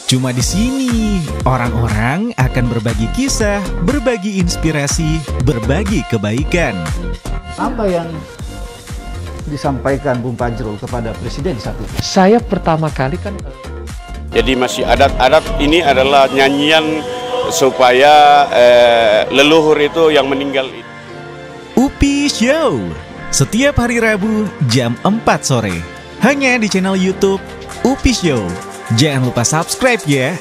Cuma di sini, orang-orang akan berbagi kisah, berbagi inspirasi, berbagi kebaikan. Apa yang disampaikan Bung Fajrul kepada Presiden saat itu? Saya pertama kali kan... Jadi masih adat-adat ini adalah nyanyian supaya leluhur itu yang meninggal. UPI Show, setiap hari Rabu jam 4 sore. Hanya di channel YouTube UPI Show. Jangan lupa subscribe ya.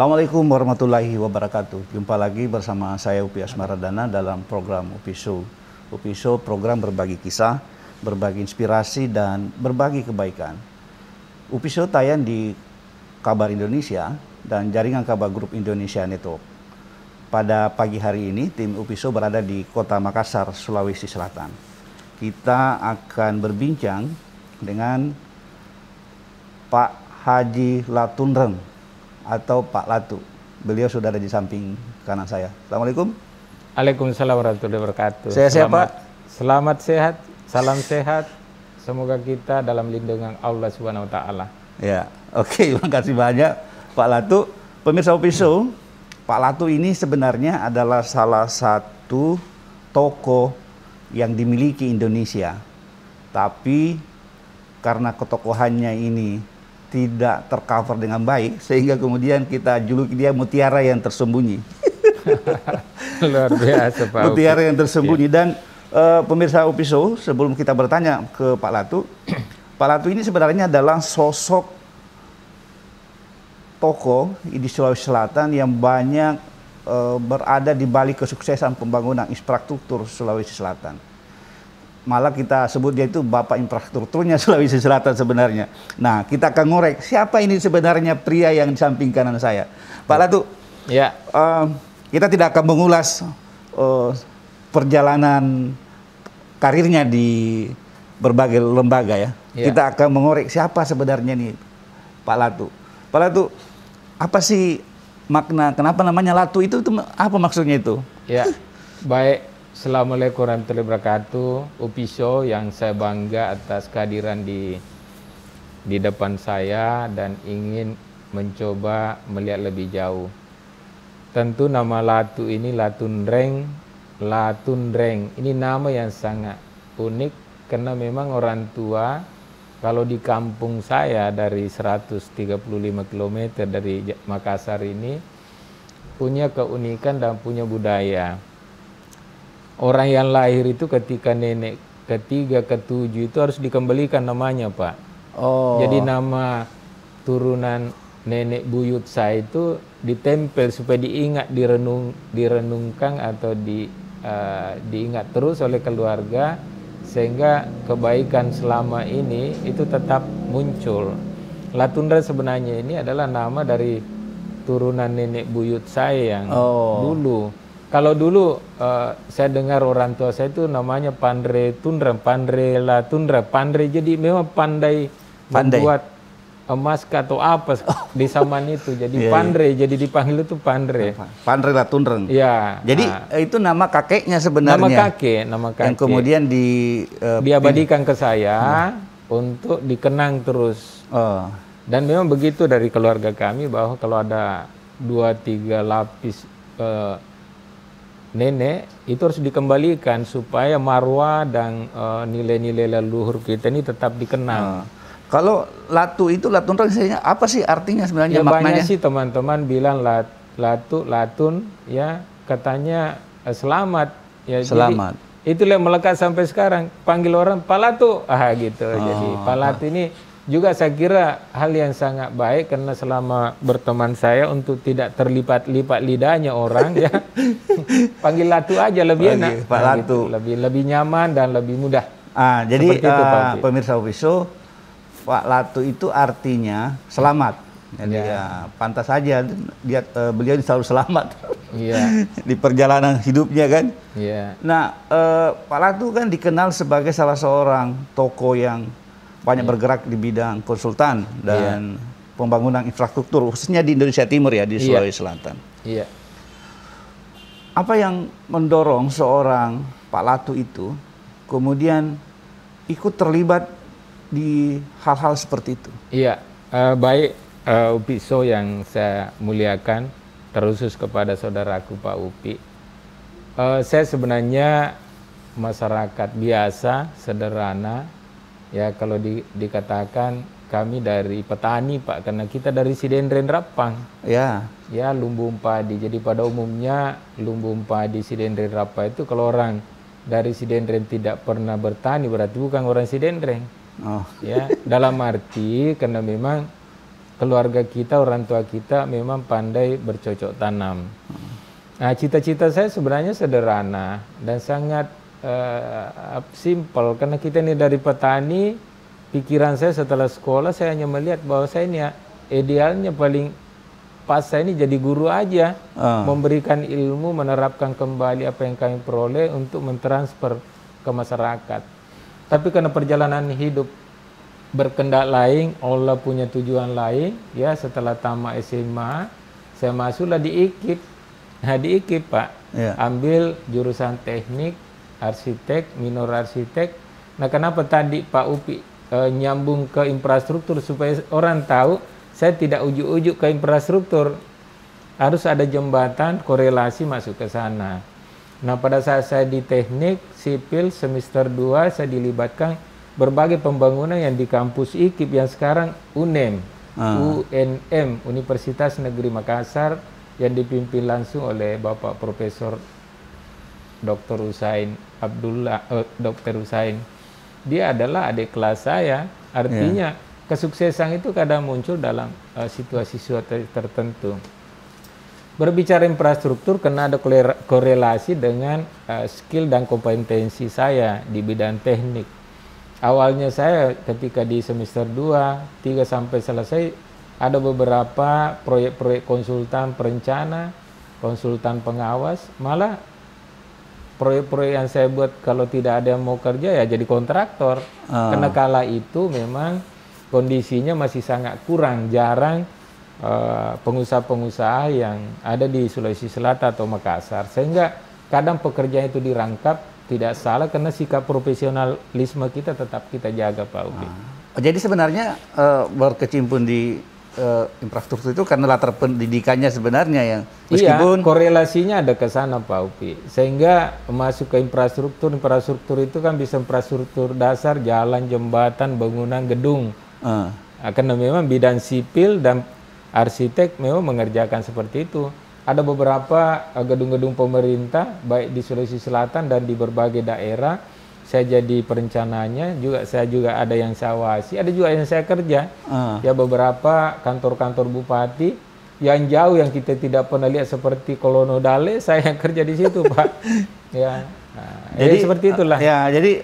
Assalamualaikum warahmatullahi wabarakatuh. Jumpa lagi bersama saya Upi Asmaradana dalam program UPI Show. UPI Show program berbagi kisah, berbagi inspirasi, dan berbagi kebaikan. UPI Show tayang di Kabar Indonesia dan jaringan Kabar Group Indonesia Network. Pada pagi hari ini, tim UPI Show berada di Kota Makassar, Sulawesi Selatan. Kita akan berbincang dengan Pak Haji Latunreng atau Pak Latu. Beliau sudah ada di samping kanan saya. Assalamualaikum. Waalaikumsalam warahmatullahi wabarakatuh. Sehat Pak? Selamat sehat, salam sehat. Semoga kita dalam lindungan Allah Subhanahu wa taala. Ya, oke, terima kasih banyak Pak Latu. Pemirsa UPI Show, Pak Latu ini sebenarnya adalah salah satu tokoh yang dimiliki Indonesia. Tapi karena ketokohannya ini tidak tercover dengan baik, sehingga kemudian kita juluki dia mutiara yang tersembunyi. Luar biasa Pak. Mutiara yang tersembunyi. Dan pemirsa UPI Show, sebelum kita bertanya ke Pak Latu, Pak Latu ini sebenarnya adalah sosok tokoh di Sulawesi Selatan yang banyak berada di balik kesuksesan pembangunan infrastruktur Sulawesi Selatan. Malah kita sebut dia itu bapak infrastrukturnya Sulawesi Selatan sebenarnya. Nah, kita akan ngorek siapa ini sebenarnya pria yang di samping kanan saya. Pak Latu, ya. Kita tidak akan mengulas perjalanan karirnya di berbagai lembaga ya. Kita akan mengorek siapa sebenarnya nih Pak Latu. Pak Latu, apa sih makna, kenapa namanya Latu itu apa maksudnya itu? Ya, baik. Assalamualaikum warahmatullahi wabarakatuh. UPI Show yang saya bangga atas kehadiran di depan saya dan ingin mencoba melihat lebih jauh. Tentu nama Latu ini Latunreng. Ini nama yang sangat unik karena memang orang tua kalau di kampung saya dari 135 km dari Makassar ini punya keunikan dan punya budaya. Orang yang lahir itu ketika nenek ketiga, ketujuh itu harus dikembalikan namanya Pak. Oh. Jadi nama turunan nenek buyut saya itu ditempel supaya diingat, direnungkan atau diingat terus oleh keluarga sehingga kebaikan selama ini itu tetap muncul. Latunreng sebenarnya ini adalah nama dari turunan nenek buyut saya yang dulu. Kalau dulu saya dengar orang tua saya itu namanya Pandre Tunreng, Pandre Latunreng, Pandre, jadi memang pandai membuat emas atau apa di zaman itu. Jadi Pandre, jadi dipanggil itu Pandre. Pandre Latunreng. Ya. Jadi itu nama kakeknya sebenarnya. Nama kakek. Yang kemudian diabadikan ke saya untuk dikenang terus. Dan memang begitu dari keluarga kami bahwa kalau ada 2-3 lapis nenek itu harus dikembalikan supaya marwah dan nilai-nilai leluhur kita ini tetap dikenang. Kalau Latu itu Latunreng apa sih artinya sebenarnya, ya, maknanya? Banyak sih teman-teman bilang Latun ya katanya selamat ya. Selamat. Jadi, itulah yang melekat sampai sekarang. Panggil orang Pak Latu gitu. Jadi Pak Latu ini juga saya kira hal yang sangat baik karena selama berteman saya untuk tidak terlipat-lipat lidahnya orang ya panggil Latu aja lebih enak, Pak Latu. Gitu. Lebih nyaman dan lebih mudah. Jadi Seperti itu, Pak Upi. pemirsa Upiso, Pak Latu itu artinya selamat. Jadi ya pantas saja beliau selalu selamat Iya. di perjalanan hidupnya kan. Iya. Nah, Pak Latu kan dikenal sebagai salah seorang tokoh yang banyak bergerak di bidang konsultan dan pembangunan infrastruktur, khususnya di Indonesia Timur ya, di Sulawesi Selatan. Iya. Apa yang mendorong seorang Pak Latu itu kemudian ikut terlibat di hal-hal seperti itu? Iya, baik Upiso yang saya muliakan, terkhusus kepada saudaraku Pak Upi. Saya sebenarnya masyarakat biasa, sederhana. Ya kalau dikatakan kami dari petani Pak, karena kita dari Sidendren Rapang. Ya. Ya lumbung padi. Jadi pada umumnya lumbung padi Sidendren Rapang itu kalau orang dari Sidendren tidak pernah bertani berarti bukan orang Sidendren. Oh. Ya dalam arti karena memang keluarga kita, orang tua kita memang pandai bercocok tanam. Nah cita-cita saya sebenarnya sederhana dan sangat simple karena kita ini dari petani. Pikiran saya setelah sekolah saya hanya melihat bahwa saya ini ya, idealnya paling pas saya ini jadi guru aja, memberikan ilmu, menerapkan kembali apa yang kami peroleh untuk mentransfer ke masyarakat. Tapi karena perjalanan hidup berkendak lain, Allah punya tujuan lain, ya setelah tamat SMA saya masuklah di IKIP. Nah di IKIP Pak, ambil jurusan teknik, arsitek, minor arsitek. Nah kenapa tadi Pak Upi nyambung ke infrastruktur supaya orang tahu saya tidak ujuk-ujuk ke infrastruktur, harus ada jembatan korelasi masuk ke sana. Nah pada saat saya di teknik sipil semester 2 saya dilibatkan berbagai pembangunan yang di kampus IKIP yang sekarang UNEM, UNM, Universitas Negeri Makassar, yang dipimpin langsung oleh Bapak Profesor Dr. Usain Abdullah, Dr. Usain. Dia adalah adik kelas saya. Artinya kesuksesan itu kadang muncul dalam situasi-situasi tertentu. Berbicara infrastruktur karena ada korelasi dengan skill dan kompetensi saya di bidang teknik. Awalnya saya ketika di semester 2, 3 sampai selesai ada beberapa proyek-proyek konsultan perencana, konsultan pengawas, malah proyek-proyek yang saya buat kalau tidak ada yang mau kerja ya jadi kontraktor. Karena kala itu memang kondisinya masih sangat kurang, jarang pengusaha-pengusaha yang ada di Sulawesi Selatan atau Makassar. Sehingga kadang pekerjaan itu dirangkap tidak salah karena sikap profesionalisme kita tetap kita jaga Pak Upi. Jadi sebenarnya berkecimpung di infrastruktur itu karena latar pendidikannya sebenarnya yang meskipun korelasinya ada ke sana Pak Upi, sehingga masuk ke infrastruktur itu kan bisa infrastruktur dasar, jalan, jembatan, bangunan, gedung. Karena memang bidang sipil dan arsitek memang mengerjakan seperti itu. Ada beberapa gedung-gedung pemerintah baik di Sulawesi Selatan dan di berbagai daerah. Saya jadi perencananya, saya juga ada yang saya awasi, ada juga yang saya kerja. Ya beberapa kantor-kantor bupati yang jauh yang kita tidak pernah lihat seperti Kolonodale, saya yang kerja di situ Pak. Ya, jadi seperti itulah. Ya, jadi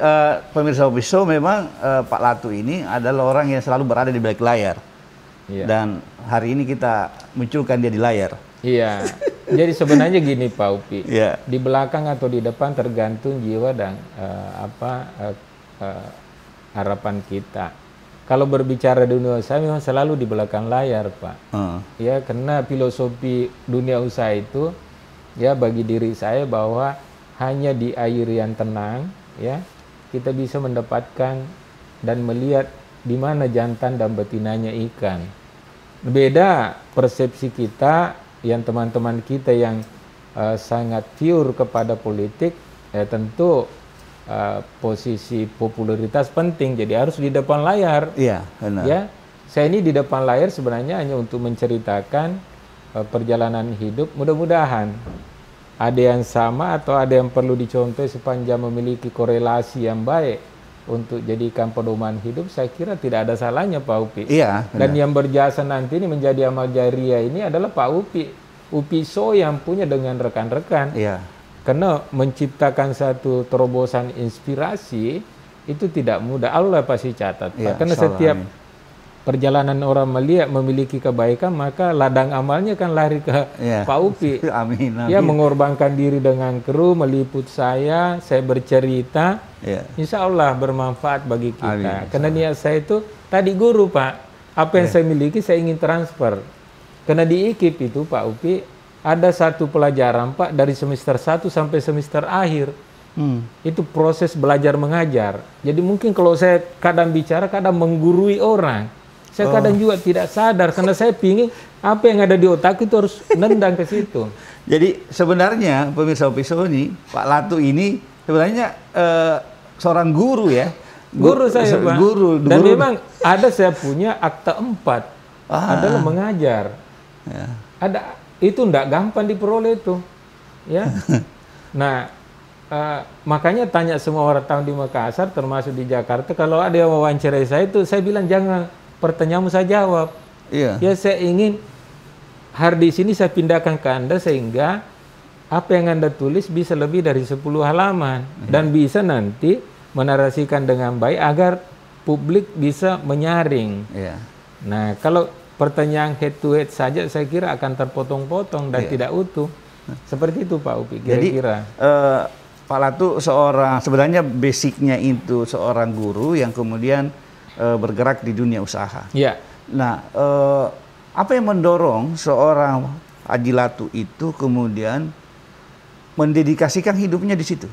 pemirsa Upiso memang Pak Latu ini adalah orang yang selalu berada di balik layar. Dan hari ini kita munculkan dia di layar. Iya. Jadi sebenarnya gini Pak Upi, di belakang atau di depan tergantung jiwa dan harapan kita. Kalau berbicara dunia usaha memang selalu di belakang layar Pak. Ya karena filosofi dunia usaha itu ya bagi diri saya bahwa hanya di air yang tenang ya kita bisa mendapatkan dan melihat di mana jantan dan betinanya ikan. Beda persepsi kita yang teman-teman kita yang sangat pure kepada politik, ya tentu posisi popularitas penting, jadi harus di depan layar. Iya, benar. Ya, saya ini di depan layar sebenarnya hanya untuk menceritakan perjalanan hidup. Mudah-mudahan ada yang sama atau ada yang perlu dicontoh sepanjang memiliki korelasi yang baik untuk jadikan pedoman hidup, saya kira tidak ada salahnya Pak Upi. Iya. Dan yang berjasa nanti ini menjadi amal jariah ini adalah Pak Upi So yang punya dengan rekan-rekan. Iya. Karena menciptakan satu terobosan inspirasi itu tidak mudah. Allah pasti catat. Pak. Iya, Karena insyaallah, setiap amin. perjalanan orang melihat memiliki kebaikan, maka ladang amalnya kan lari ke Iya. Pak Upi. Amin, amin. Ya mengorbankan diri dengan kru, meliput saya bercerita. Iya. Insya Allah bermanfaat bagi kita. Amin, Karena niat saya itu tadi guru Pak, apa yang saya miliki saya ingin transfer. Karena di IKIP itu Pak Upi ada satu pelajaran Pak dari semester 1 sampai semester akhir. Itu proses belajar mengajar. Jadi mungkin kalau saya kadang bicara, kadang menggurui orang. Saya kadang juga tidak sadar karena saya pingin apa yang ada di otak itu harus nendang ke situ. Jadi sebenarnya pemirsa Upiso ini, Pak Latu ini sebenarnya seorang guru ya. Guru saya Pak. Guru. Dan memang ada saya punya akta 4 adalah mengajar. Ya. Ada itu enggak gampang diperoleh itu. Ya. Nah, makanya tanya semua wartawan di Makassar termasuk di Jakarta, kalau ada yang wawancarai saya itu saya bilang jangan pertanyaanmu saya jawab. Iya. Ya saya ingin hard disk ini saya pindahkan ke Anda sehingga apa yang Anda tulis bisa lebih dari 10 halaman dan bisa nanti menarasikan dengan baik agar publik bisa menyaring. Iya. Nah, kalau pertanyaan head to head saja saya kira akan terpotong-potong dan tidak utuh. Seperti itu Pak Upi kira-kira. Jadi Pak Latu sebenarnya basicnya itu seorang guru yang kemudian bergerak di dunia usaha. Ya. Nah, apa yang mendorong seorang Haji Latu itu kemudian mendedikasikan hidupnya di situ?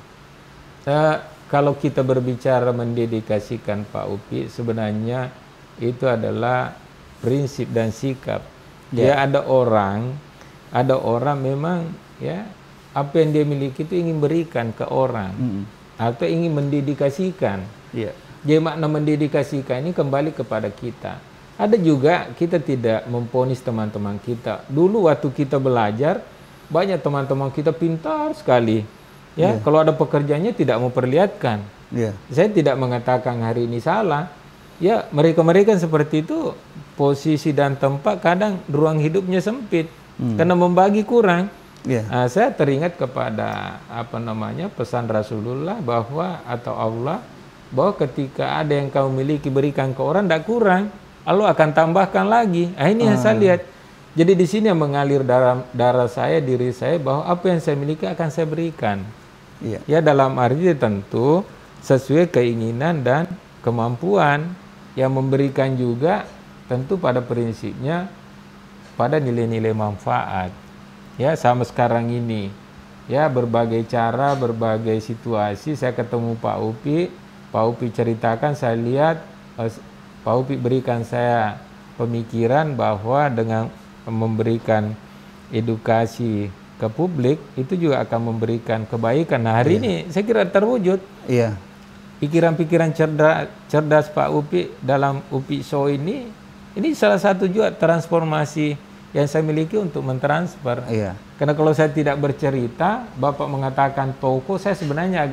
Kalau kita berbicara mendedikasikan Pak Upi, sebenarnya itu adalah prinsip dan sikap. Ya, ada orang memang ya apa yang dia miliki itu ingin berikan ke orang atau ingin mendedikasikan. Iya. Jadi makna mendedikasikan ini kembali kepada kita. Ada juga kita tidak memponis teman-teman kita. Dulu waktu kita belajar, banyak teman-teman kita pintar sekali. Ya, kalau ada pekerjaannya tidak memperlihatkan. Saya tidak mengatakan hari ini salah. Ya, mereka-mereka seperti itu posisi dan tempat kadang ruang hidupnya sempit karena membagi kurang. Saya teringat kepada pesan Rasulullah bahwa atau Allah bahwa ketika ada yang kau miliki berikan ke orang tidak kurang, Allah akan tambahkan lagi. Ini yang saya lihat. Jadi di sini yang mengalir darah saya, diri saya bahwa apa yang saya miliki akan saya berikan. Ya dalam arti tentu sesuai keinginan dan kemampuan. Yang memberikan juga tentu pada prinsipnya pada nilai-nilai manfaat. Ya sama sekarang ini. Ya berbagai cara, berbagai situasi saya ketemu Pak Upi ceritakan, saya lihat Pak Upi berikan saya pemikiran bahwa dengan memberikan edukasi ke publik itu juga akan memberikan kebaikan. Nah hari ini saya kira terwujud. Pikiran-pikiran cerdas Pak Upi dalam Upi Show ini salah satu juga transformasi yang saya miliki untuk mentransfer. Karena kalau saya tidak bercerita, Bapak mengatakan toko, saya sebenarnya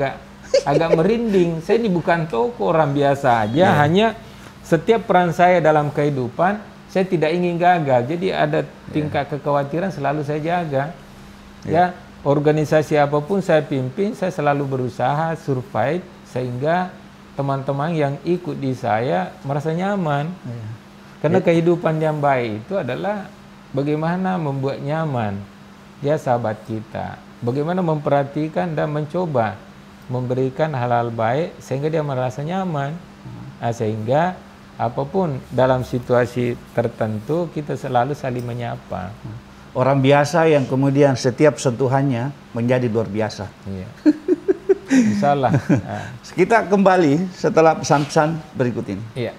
agak merinding. Saya ini bukan toko, orang biasa aja. Hanya setiap peran saya dalam kehidupan, saya tidak ingin gagal. Jadi ada tingkat kekhawatiran selalu saya jaga. Ya, organisasi apapun saya pimpin, saya selalu berusaha survive sehingga teman-teman yang ikut di saya merasa nyaman. Karena kehidupan yang baik itu adalah bagaimana membuat nyaman ya sahabat kita. Bagaimana memperhatikan dan mencoba memberikan hal-hal baik sehingga dia merasa nyaman. Sehingga apapun dalam situasi tertentu kita selalu saling menyapa. Orang biasa yang kemudian setiap sentuhannya menjadi luar biasa. Insyaallah. Kita kembali setelah pesan-pesan berikut ini. Iya.